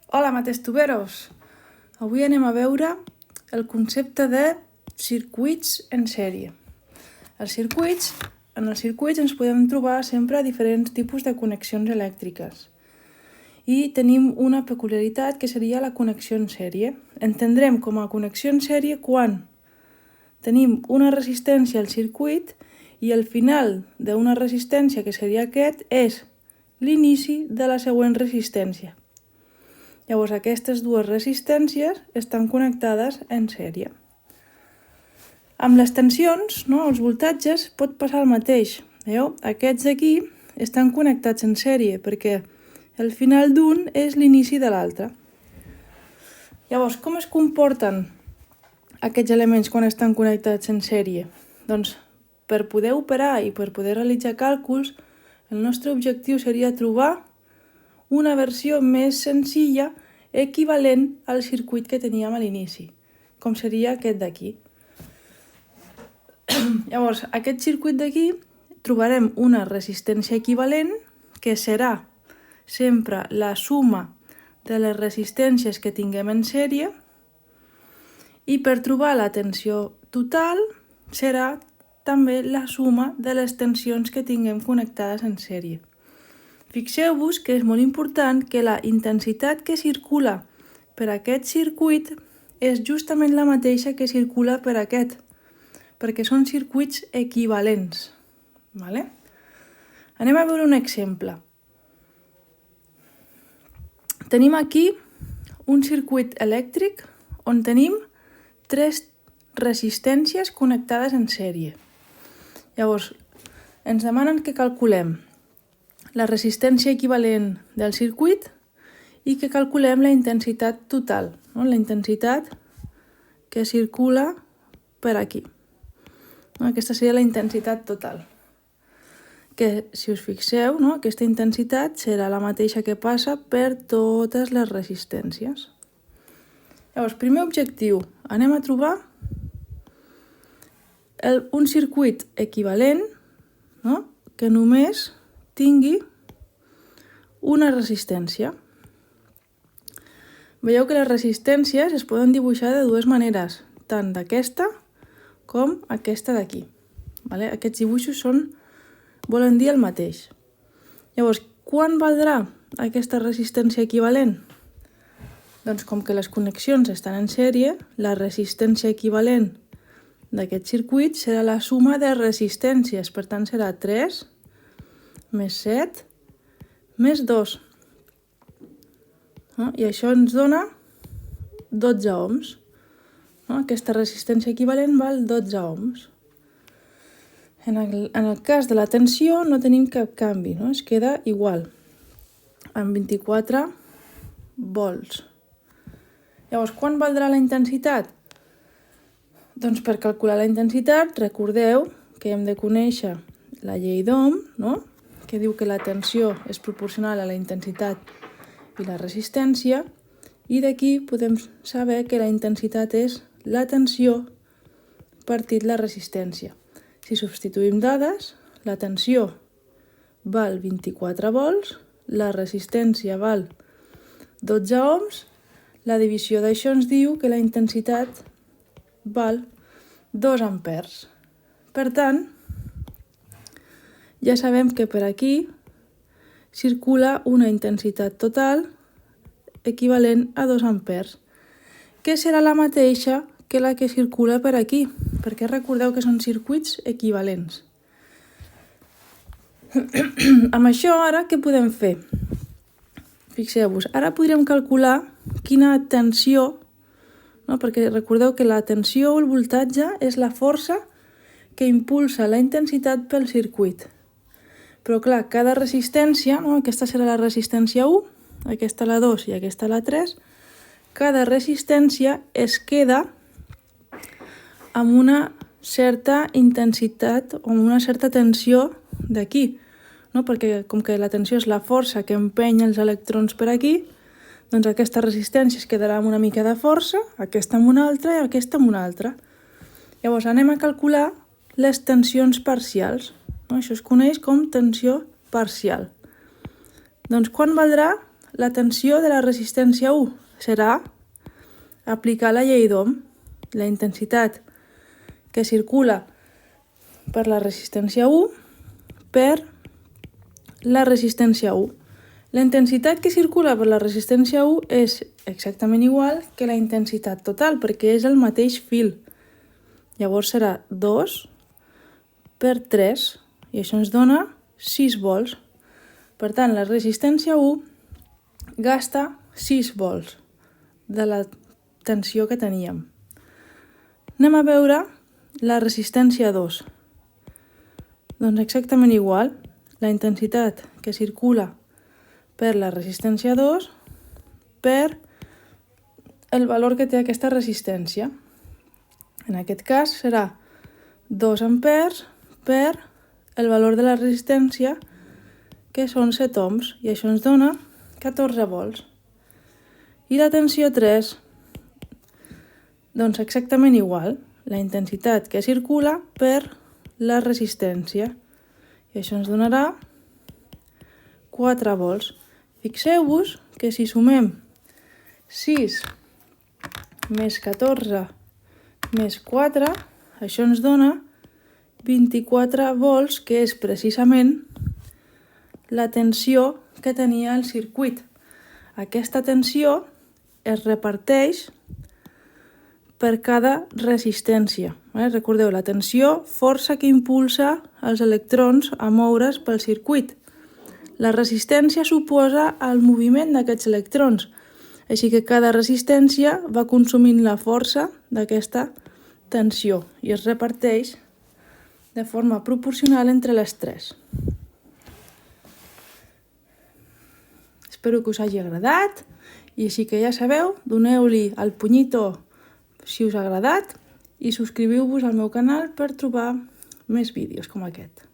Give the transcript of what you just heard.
Hola, matestuberos! Avui anem a veure el concepte de circuits en sèrie. En els circuits ens podem trobar sempre diferents tipus de connexions elèctriques. I tenim una peculiaritat que seria la connexió en sèrie. Entendrem com a connexió en sèrie quan tenim una resistència al circuit i el final d'una resistència, que seria aquest, és l'inici de la següent resistència. Llavors, aquestes dues resistències estan connectades en sèrie. Amb les tensions, els voltatges, pot passar el mateix. Veieu? Aquests d'aquí estan connectats en sèrie perquè el final d'un és l'inici de l'altre. Llavors, com es comporten aquests elements quan estan connectats en sèrie? Doncs, per poder operar i per poder realitzar càlculs, el nostre objectiu seria trobar una versió més senzilla equivalent al circuit que teníem a l'inici, com seria aquest d'aquí. Llavors, aquest circuit d'aquí trobarem una resistència equivalent que serà sempre la suma de les resistències que tinguem en sèrie i per trobar la tensió total serà també la suma de les tensions que tinguem connectades en sèrie. Fixeu-vos que és molt important que la intensitat que circula per aquest circuit és justament la mateixa que circula per aquest, perquè són circuits equivalents. Vale? Anem a veure un exemple. Tenim aquí un circuit elèctric on tenim 3 resistències connectades en sèrie. Llavors, ens demanen que calculem la resistència equivalent del circuit i que calculem la intensitat total, la intensitat que circula per aquí. Aquesta seria la intensitat total. Que, si us fixeu, aquesta intensitat serà la mateixa que passa per totes les resistències. Llavors, primer objectiu, anem a trobar un circuit equivalent que només tingui una resistència. Veieu que les resistències es poden dibuixar de dues maneres, tant d'aquesta com aquesta d'aquí. Aquests dibuixos volen dir el mateix. Llavors, quan valdrà aquesta resistència equivalent? Doncs com que les connexions estan en sèrie, la resistència equivalent d'aquest circuit serà la suma de resistències, per tant serà 3 més 7 més 2. I això ens dona 12 ohms. Aquesta resistència equivalent val 12 ohms. En el cas de la tensió no tenim cap canvi, es queda igual, amb 24 volts. Llavors, quan valdrà la intensitat? Doncs per calcular la intensitat, recordeu que hem de conèixer la llei d'Ohm, que diu que la tensió és proporcional a la intensitat i la resistència, i d'aquí podem saber que la intensitat és la tensió partit la resistència. Si substituïm dades, la tensió val 24 volts, la resistència val 12 ohms, la divisió d'això ens diu que la intensitat val 2 amperes. Per tant, ja sabem que per aquí circula una intensitat total equivalent a 2 amperes, que serà la mateixa que la que circula per aquí, perquè recordeu que són circuits equivalents. Amb això, ara, què podem fer? Fixeu-vos, ara podríem calcular quina tensió, perquè recordeu que la tensió o el voltatge és la força que impulsa la intensitat pel circuit. Però clar, cada resistència, aquesta serà la resistència 1, aquesta la 2 i aquesta la 3, cada resistència es queda amb una certa intensitat o amb una certa tensió d'aquí, perquè com que la tensió és la força que empeny els electrons per aquí, doncs aquesta resistència es quedarà amb una mica de força, aquesta amb una altra i aquesta amb una altra. Llavors anem a calcular les tensions parcials. Això es coneix com tensió parcial. Doncs quan valdrà la tensió de la resistència 1? Serà aplicar la llei d'Ohm, la intensitat que circula per la resistència 1 per la resistència 1. La intensitat que circula per la resistència 1 és exactament igual que la intensitat total, perquè és el mateix fil. Llavors serà 2 per 3, i això ens dona 6 volts. Per tant, la resistència 1 gasta 6 volts de la tensió que teníem. Anem a veure la resistència 2. Doncs exactament igual, la intensitat que circula per la resistència 2 per el valor que té aquesta resistència. En aquest cas serà 2 amperes per el valor de la resistència, que són 7 ohms, i això ens dona 14 volts. I la tensió 3, doncs exactament igual, la intensitat que circula per la resistència, i això ens donarà 4 volts. Fixeu-vos que si sumem 6 més 14 més 4, això ens dona 24 volts, que és precisament la tensió que tenia el circuit. Aquesta tensió es reparteix per cada resistència. Recordeu, la tensió, força que impulsa els electrons a moure's pel circuit. La resistència suposa el moviment d'aquests electrons, així que cada resistència va consumint la força d'aquesta tensió i es reparteix de forma proporcional entre les tres. Espero que us hagi agradat i així que ja sabeu, doneu-li al punyito si us ha agradat i subscriviu-vos al meu canal per trobar més vídeos com aquest.